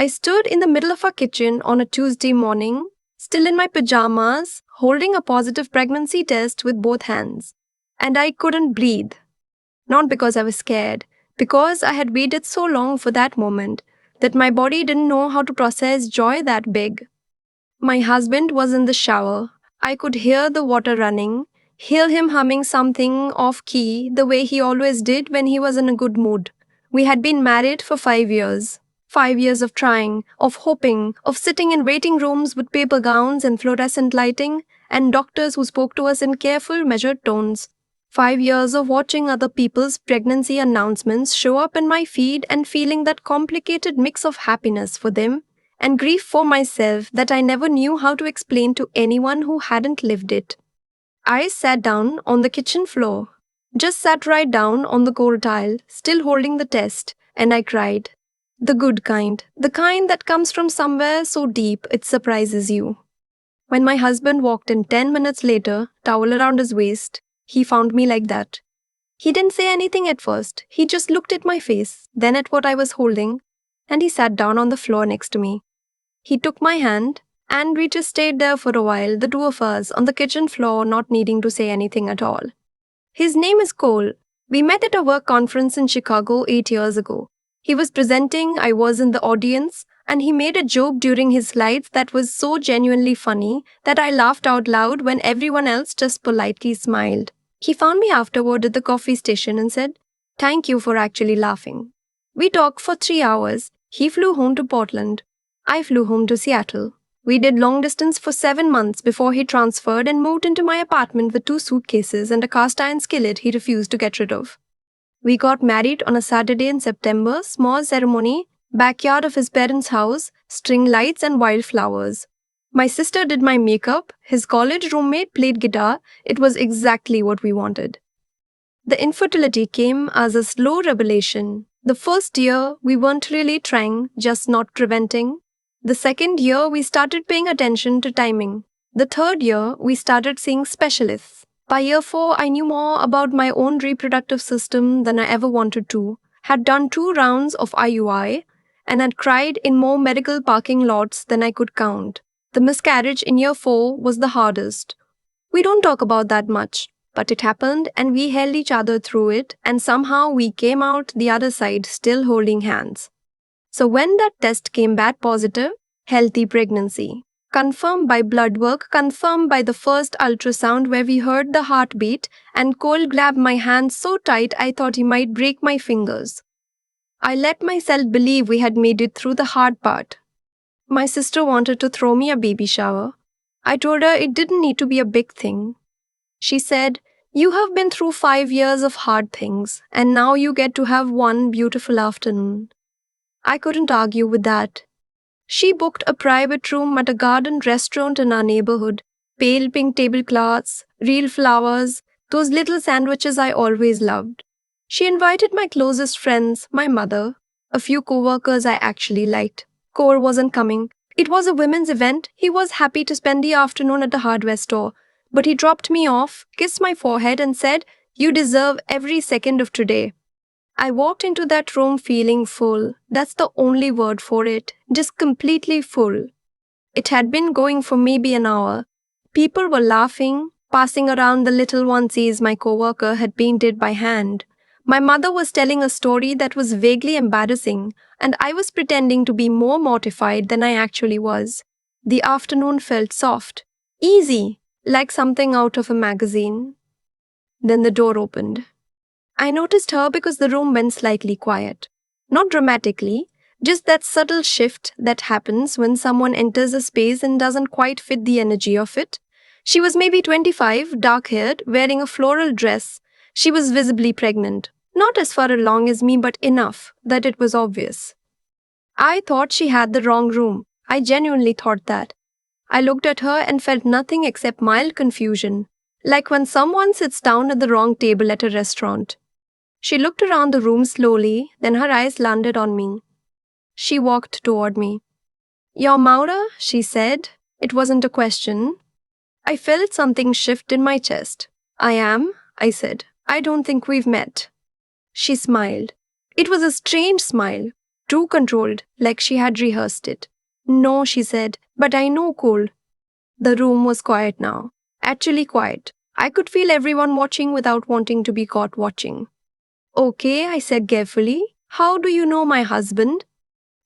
I stood in the middle of our kitchen on a Tuesday morning, still in my pajamas, holding a positive pregnancy test with both hands. And I couldn't breathe. Not because I was scared, because I had waited so long for that moment that my body didn't know how to process joy that big. My husband was in the shower. I could hear the water running, hear him humming something off key the way he always did when he was in a good mood. We had been married for 5 years. 5 years of trying, of hoping, of sitting in waiting rooms with paper gowns and fluorescent lighting, and doctors who spoke to us in careful, measured tones. 5 years of watching other people's pregnancy announcements show up in my feed and feeling that complicated mix of happiness for them and grief for myself that I never knew how to explain to anyone who hadn't lived it. I sat down on the kitchen floor, just sat right down on the cold tile, still holding the test, and I cried. The good kind, the kind that comes from somewhere so deep it surprises you. When my husband walked in 10 minutes later, towel around his waist, he found me like that. He didn't say anything at first, he just looked at my face, then at what I was holding, and he sat down on the floor next to me. He took my hand, and we just stayed there for a while, the two of us, on the kitchen floor, not needing to say anything at all. His name is Cole. We met at a work conference in Chicago 8 years ago. He was presenting, I was in the audience, and he made a joke during his slides that was so genuinely funny that I laughed out loud when everyone else just politely smiled. He found me afterward at the coffee station and said, "Thank you for actually laughing." We talked for 3 hours. He flew home to Portland. I flew home to Seattle. We did long distance for 7 months before he transferred and moved into my apartment with 2 suitcases and a cast iron skillet he refused to get rid of. We got married on a Saturday in September, small ceremony, backyard of his parents' house, string lights and wildflowers. My sister did my makeup, his college roommate played guitar. It was exactly what we wanted. The infertility came as a slow revelation. The first year, we weren't really trying, just not preventing. The second year, we started paying attention to timing. The third year, we started seeing specialists. By year 4, I knew more about my own reproductive system than I ever wanted to, had done 2 rounds of IUI, and had cried in more medical parking lots than I could count. The miscarriage in year 4 was the hardest. We don't talk about that much, but it happened and we held each other through it, and somehow we came out the other side still holding hands. So when that test came back positive, healthy pregnancy, confirmed by blood work, confirmed by the first ultrasound where we heard the heartbeat, and Cole grabbed my hand so tight I thought he might break my fingers. I let myself believe we had made it through the hard part. My sister wanted to throw me a baby shower. I told her it didn't need to be a big thing. She said, "You have been through 5 years of hard things, and now you get to have one beautiful afternoon." I couldn't argue with that. She booked a private room at a garden restaurant in our neighborhood. Pale pink tablecloths, real flowers, those little sandwiches I always loved. She invited my closest friends, my mother, a few co-workers I actually liked. Core wasn't coming. It was a women's event. He was happy to spend the afternoon at the hardware store. But he dropped me off, kissed my forehead and said, "You deserve every second of today." I walked into that room feeling full. That's the only word for it. Just completely full. It had been going for maybe an hour. People were laughing, passing around the little onesies my coworker had painted by hand. My mother was telling a story that was vaguely embarrassing, and I was pretending to be more mortified than I actually was. The afternoon felt soft, easy, like something out of a magazine. Then the door opened. I noticed her because the room went slightly quiet. Not dramatically, just that subtle shift that happens when someone enters a space and doesn't quite fit the energy of it. She was maybe 25, dark-haired, wearing a floral dress. She was visibly pregnant. Not as far along as me, but enough that it was obvious. I thought she had the wrong room. I genuinely thought that. I looked at her and felt nothing except mild confusion, like when someone sits down at the wrong table at a restaurant. She looked around the room slowly, then her eyes landed on me. She walked toward me. "You're Maura?" she said. It wasn't a question. I felt something shift in my chest. "I am," I said. "I don't think we've met." She smiled. It was a strange smile. too controlled, like she had rehearsed it. No, she said, but I know Cole. The room was quiet now. Actually quiet. I could feel everyone watching without wanting to be caught watching. Okay, I said carefully. How do you know my husband?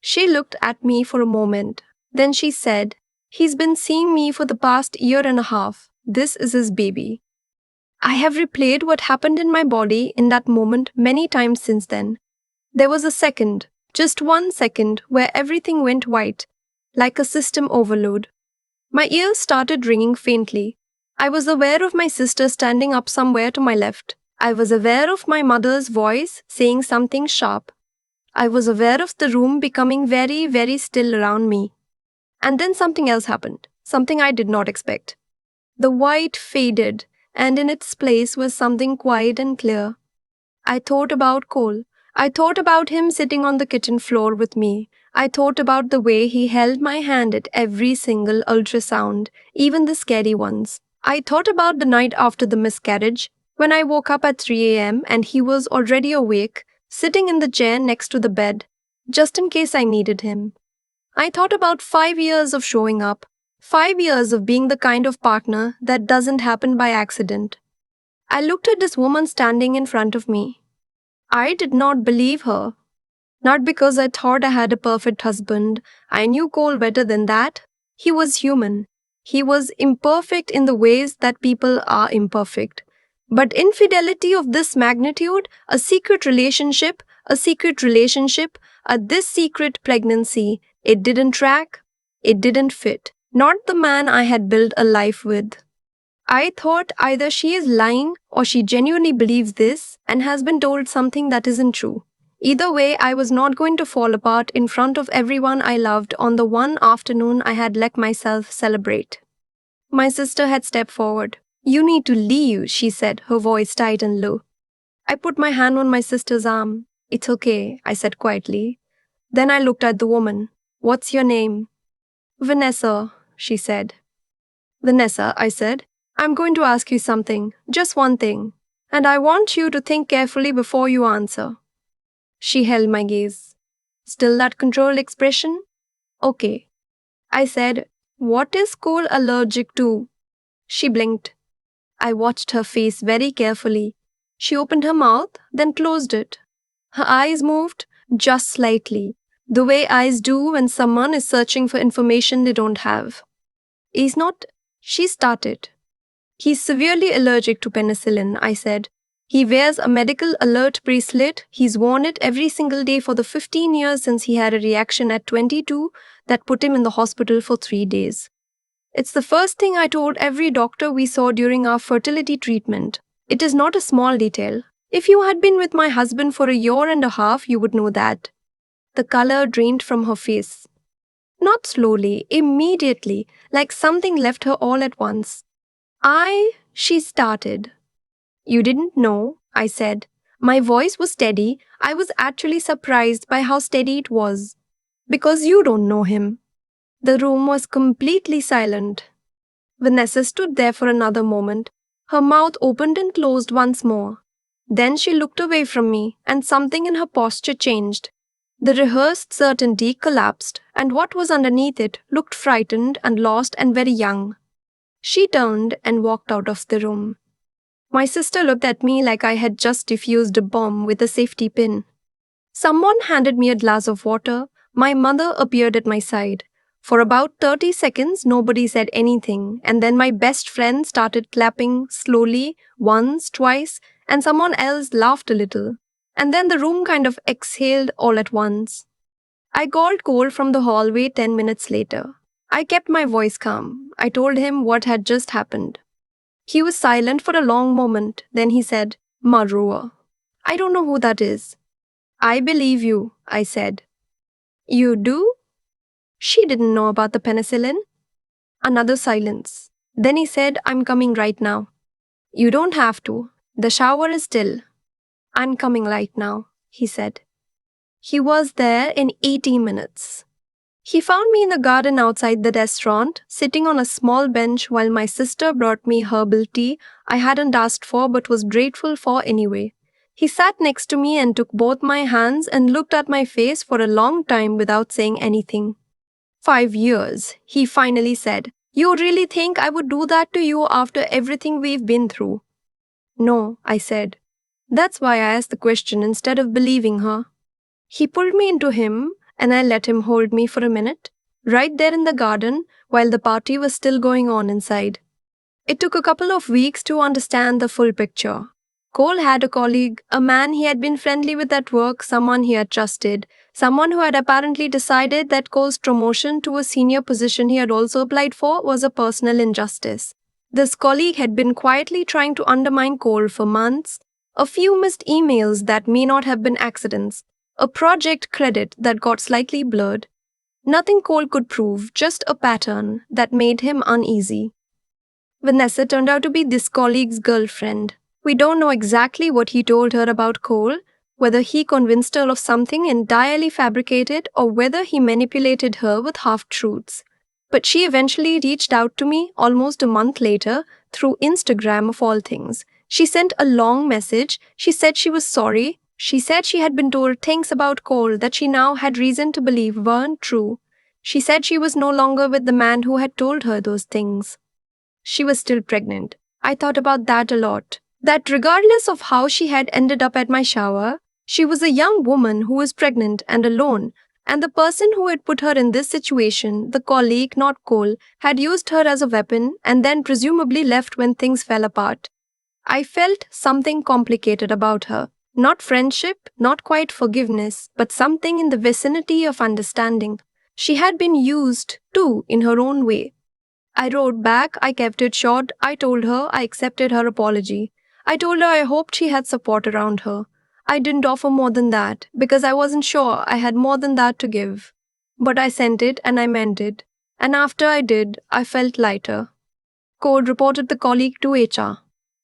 She looked at me for a moment. Then she said, he's been seeing me for the past year and a half. This is his baby. I have replayed what happened in my body in that moment many times since then. There was a second, just 1 second, where everything went white, like a system overload. My ears started ringing faintly. I was aware of my sister standing up somewhere to my left. I was aware of my mother's voice saying something sharp. I was aware of the room becoming very, very still around me. And then something else happened, something I did not expect. The white faded, and in its place was something quiet and clear. I thought about Cole. I thought about him sitting on the kitchen floor with me. I thought about the way he held my hand at every single ultrasound, even the scary ones. I thought about the night after the miscarriage, when I woke up at 3 a.m. and he was already awake, sitting in the chair next to the bed, just in case I needed him. I thought about 5 years of showing up, 5 years of being the kind of partner that doesn't happen by accident. I looked at this woman standing in front of me. I did not believe her. Not because I thought I had a perfect husband. I knew Cole better than that. He was human. He was imperfect in the ways that people are imperfect. But infidelity of this magnitude, a secret relationship, this secret pregnancy, it didn't track, it didn't fit. Not the man I had built a life with. I thought either she is lying or she genuinely believes this and has been told something that isn't true. Either way, I was not going to fall apart in front of everyone I loved on the one afternoon I had let myself celebrate. My sister had stepped forward. You need to leave, she said, her voice tight and low. I put my hand on my sister's arm. It's okay, I said quietly. Then I looked at the woman. What's your name? Vanessa, she said. Vanessa, I said, I'm going to ask you something, just one thing, and I want you to think carefully before you answer. She held my gaze. Still that controlled expression? Okay. I said, what is Cole allergic to? She blinked. I watched her face very carefully. She opened her mouth, then closed it. Her eyes moved, just slightly, the way eyes do when someone is searching for information they don't have. He's not, she started. He's severely allergic to penicillin, I said. He wears a medical alert bracelet. He's worn it every single day for the 15 years since he had a reaction at 22 that put him in the hospital for 3 days. It's the first thing I told every doctor we saw during our fertility treatment. It is not a small detail. If you had been with my husband for a year and a half, you would know that. The color drained from her face. Not slowly, immediately, like something left her all at once. She started. You didn't know, I said. My voice was steady. I was actually surprised by how steady it was. Because you don't know him. The room was completely silent. Vanessa stood there for another moment. Her mouth opened and closed once more. Then she looked away from me, and something in her posture changed. The rehearsed certainty collapsed, and what was underneath it looked frightened and lost and very young. She turned and walked out of the room. My sister looked at me like I had just defused a bomb with a safety pin. Someone handed me a glass of water. My mother appeared at my side. For about 30 seconds, nobody said anything, and then my best friend started clapping slowly, once, twice, and someone else laughed a little. And then the room kind of exhaled all at once. I called Cole from the hallway 10 minutes later. I kept my voice calm. I told him what had just happened. He was silent for a long moment. Then he said, Marua. I don't know who that is. I believe you, I said. You do? She didn't know about the penicillin. Another silence. Then he said, I'm coming right now. You don't have to. The shower is still. I'm coming right now, he said. He was there in 80 minutes. He found me in the garden outside the restaurant, sitting on a small bench while my sister brought me herbal tea I hadn't asked for but was grateful for anyway. He sat next to me and took both my hands and looked at my face for a long time without saying anything. 5 years, he finally said. You really think I would do that to you after everything we've been through? No, I said. That's why I asked the question instead of believing her. He pulled me into him and I let him hold me for a minute, right there in the garden while the party was still going on inside. It took a couple of weeks to understand the full picture. Cole had a colleague, a man he had been friendly with at work, someone he had trusted, someone who had apparently decided that Cole's promotion to a senior position he had also applied for was a personal injustice. This colleague had been quietly trying to undermine Cole for months, a few missed emails that may not have been accidents, a project credit that got slightly blurred. Nothing Cole could prove, just a pattern that made him uneasy. Vanessa turned out to be this colleague's girlfriend. We don't know exactly what he told her about Cole, whether he convinced her of something entirely fabricated or whether he manipulated her with half-truths. But she eventually reached out to me almost a month later through Instagram of all things. She sent a long message. She said she was sorry. She said she had been told things about Cole that she now had reason to believe weren't true. She said she was no longer with the man who had told her those things. She was still pregnant. I thought about that a lot. That regardless of how she had ended up at my shower, she was a young woman who was pregnant and alone, and the person who had put her in this situation, the colleague, not Cole, had used her as a weapon and then presumably left when things fell apart. I felt something complicated about her. Not friendship, not quite forgiveness, but something in the vicinity of understanding. She had been used, too, in her own way. I wrote back, I kept it short, I told her I accepted her apology. I told her I hoped she had support around her. I didn't offer more than that, because I wasn't sure I had more than that to give. But I sent it and I meant it. And after I did, I felt lighter. Cole reported the colleague to HR.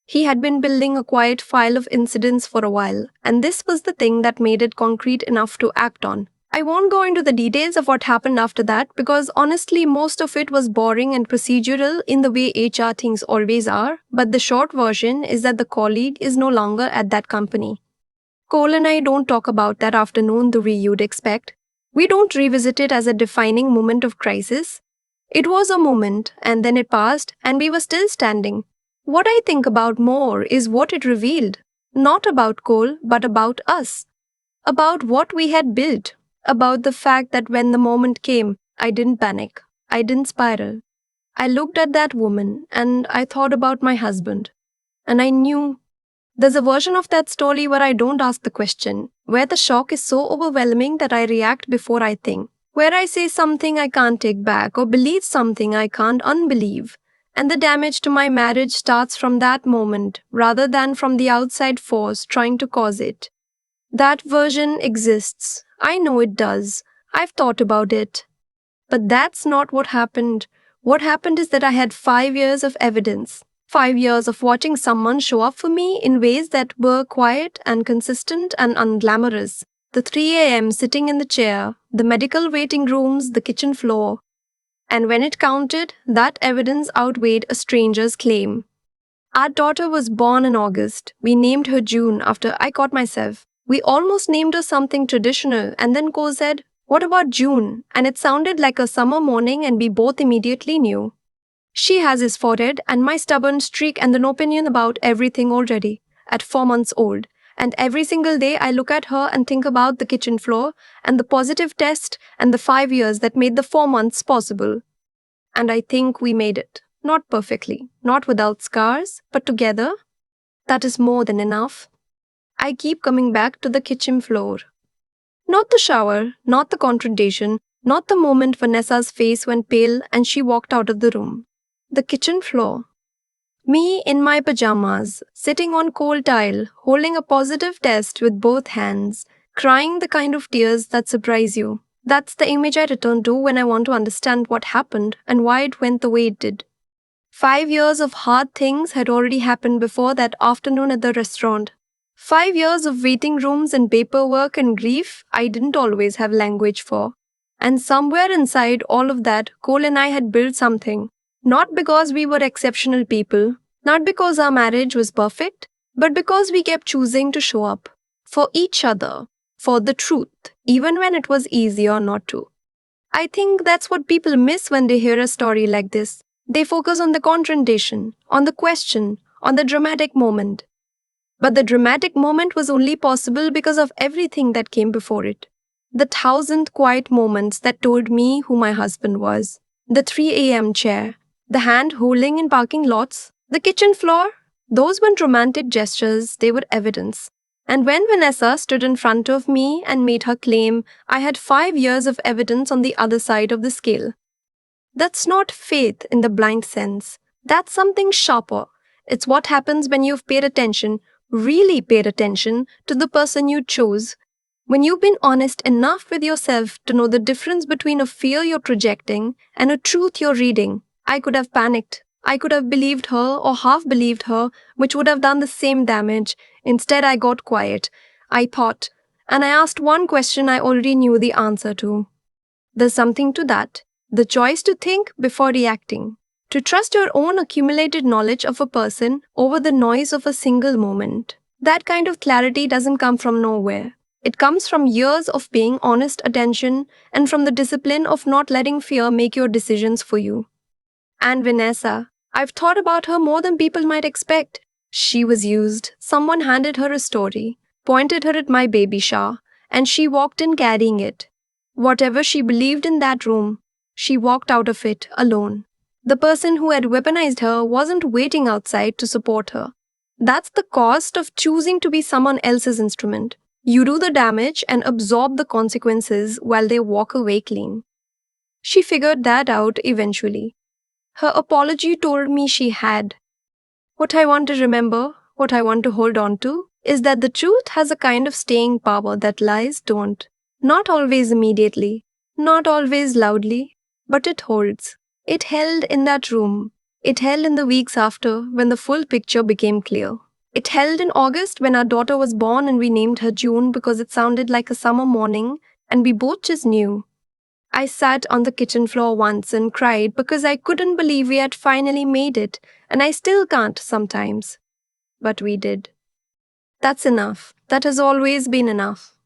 He had been building a quiet file of incidents for a while, and this was the thing that made it concrete enough to act on. I won't go into the details of what happened after that because honestly most of it was boring and procedural in the way HR things always are, but the short version is that the colleague is no longer at that company. Cole and I don't talk about that afternoon the way you'd expect. We don't revisit it as a defining moment of crisis. It was a moment and then it passed and we were still standing. What I think about more is what it revealed. Not about Cole, but about us. About what we had built. About the fact that when the moment came, I didn't panic. I didn't spiral. I looked at that woman and I thought about my husband. And I knew there's a version of that story where I don't ask the question, where the shock is so overwhelming that I react before I think, where I say something I can't take back or believe something I can't unbelieve. And the damage to my marriage starts from that moment rather than from the outside force trying to cause it. That version exists. I know it does. I've thought about it. But that's not what happened. What happened is that I had 5 years of evidence. 5 years of watching someone show up for me in ways that were quiet and consistent and unglamorous. The 3 a.m. sitting in the chair, the medical waiting rooms, the kitchen floor. And when it counted, that evidence outweighed a stranger's claim. Our daughter was born in August. We named her June after I caught myself. We almost named her something traditional and then Cole said, "What about June?" And it sounded like a summer morning and we both immediately knew. She has his forehead and my stubborn streak and an opinion about everything already, at 4 months old. And every single day I look at her and think about the kitchen floor and the positive test and the 5 years that made the 4 months possible. And I think we made it. Not perfectly, not without scars, but together. That is more than enough. I keep coming back to the kitchen floor. Not the shower, not the confrontation, not the moment Vanessa's face went pale and she walked out of the room. The kitchen floor. Me in my pajamas, sitting on cold tile, holding a positive test with both hands, crying the kind of tears that surprise you. That's the image I return to when I want to understand what happened and why it went the way it did. 5 years of hard things had already happened before that afternoon at the restaurant. 5 years of waiting rooms and paperwork and grief I didn't always have language for. And somewhere inside all of that, Cole and I had built something. Not because we were exceptional people, not because our marriage was perfect, but because we kept choosing to show up for each other, for the truth, even when it was easier not to. I think that's what people miss when they hear a story like this. They focus on the confrontation, on the question, on the dramatic moment. But the dramatic moment was only possible because of everything that came before it. The thousand quiet moments that told me who my husband was. The 3 a.m. chair, the hand holding in parking lots, the kitchen floor. Those weren't romantic gestures, they were evidence. And when Vanessa stood in front of me and made her claim, I had 5 years of evidence on the other side of the scale. That's not faith in the blind sense. That's something sharper. It's what happens when you've paid attention, really paid attention, to the person you chose. When you've been honest enough with yourself to know the difference between a fear you're projecting and a truth you're reading. I could have panicked. I could have believed her or half believed her, which would have done the same damage. Instead, I got quiet. I thought, and I asked one question I already knew the answer to. There's something to that. The choice to think before reacting. To trust your own accumulated knowledge of a person over the noise of a single moment. That kind of clarity doesn't come from nowhere. It comes from years of paying honest attention and from the discipline of not letting fear make your decisions for you. And Vanessa, I've thought about her more than people might expect. She was used. Someone handed her a story, pointed her at my baby shower, and she walked in carrying it. Whatever she believed in that room, she walked out of it alone. The person who had weaponized her wasn't waiting outside to support her. That's the cost of choosing to be someone else's instrument. You do the damage and absorb the consequences while they walk away clean. She figured that out eventually. Her apology told me she had. What I want to remember, what I want to hold on to, is that the truth has a kind of staying power that lies don't. Not always immediately, not always loudly, but it holds. It held in that room. It held in the weeks after when the full picture became clear. It held in August when our daughter was born and we named her June because it sounded like a summer morning and we both just knew. I sat on the kitchen floor once and cried because I couldn't believe we had finally made it, and I still can't sometimes. But we did. That's enough. That has always been enough.